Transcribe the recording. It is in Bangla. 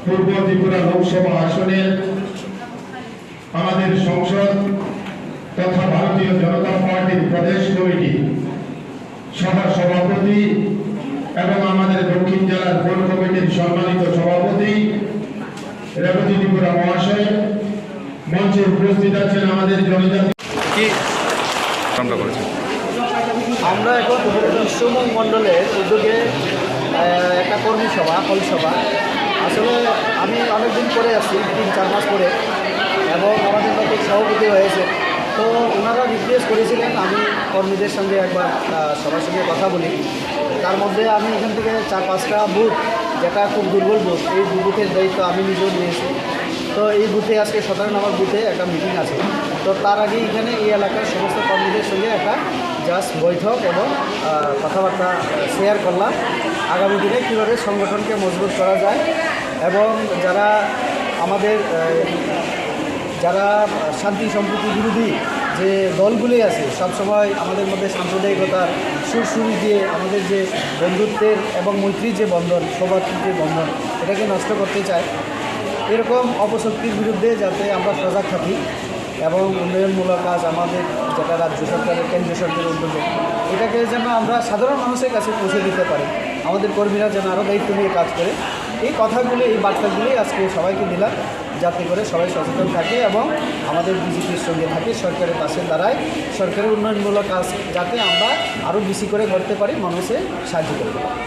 পূর্ব ত্রিপুরা লোকসভা আসনের আমাদের সংসদ তথা ভারতীয় জনতা পার্টির প্রদেশ কমিটি সভাপতি এবং আমাদের দক্ষিণ জেলার কোর কমিটির সম্মানিত সভাপতি রেবতী ত্রিপুরা মহাশয়, মঞ্চে উপস্থিত আছেন আমাদের জনজাতি কি আমরা করেছি। আমরা এখন বিশ্বমুখ মণ্ডলের উদ্যোগে একটা কর্মী সভা হলসভা, আসলে আমি অনেকদিন পরে আসছি, 3-4 মাস পরে, এবং আমাদের নতুন সভাপতি হয়েছে। তো ওনারা রিকোয়েস্ট করেছিলেন আমি কর্মীদের সঙ্গে একবার সবার সঙ্গে কথা বলি। তার মধ্যে আমি এখান থেকে 4-5টা বুথ, যেটা খুব দুর্বল বুথ, এই বুথের দায়িত্ব আমি নিজেও নিয়েছি। তো এই বুথে আজকে 17 নম্বর বুথে একটা মিটিং আছে। তো তার আগে এখানে এই এলাকার সমস্ত কর্মীদের সঙ্গে একটা জাস্ট বৈঠক এবং কথাবার্তা শেয়ার করলাম আগামী দিনে কীভাবে সংগঠনকে মজবুত করা যায়, এবং আমাদের যারা শান্তি সম্প্রীতি বিরোধী যে দলগুলি আছে, সবসময় আমাদের মধ্যে সাম্প্রদায়িকতার সুরসুরি দিয়ে আমাদের যে বন্ধুত্বের এবং মৈত্রীর যে বন্ধন, সৌভাতৃত্বের বন্ধন, এটাকে নষ্ট করতে চায়। এরকম অপশক্তির বিরুদ্ধে যাতে আমরা সজাগ থাকি এবং উন্নয়নমূলক কাজ আমাদের যেটা রাজ্য সরকারের, কেন্দ্রীয় সরকারের উদ্যোগে, এটাকে যেন আমরা সাধারণ মানুষের কাছে পৌঁছে দিতে পারি, আমাদের কর্মীরা যেন আরও দায়িত্ব নিয়ে কাজ করে। এই কথাগুলি, এই বার্তাগুলি আজকে সবাইকে দিলাম, যাতে করে সবাই সচেতন থাকে এবং আমাদের বিজেপির সঙ্গে থাকে, সরকারের পাশে দাঁড়ায়, সরকারের উন্নয়নমূলক কাজ যাতে আমরা আরও বেশি করে করতে পারি, মানুষের সাহায্য করতে পারি।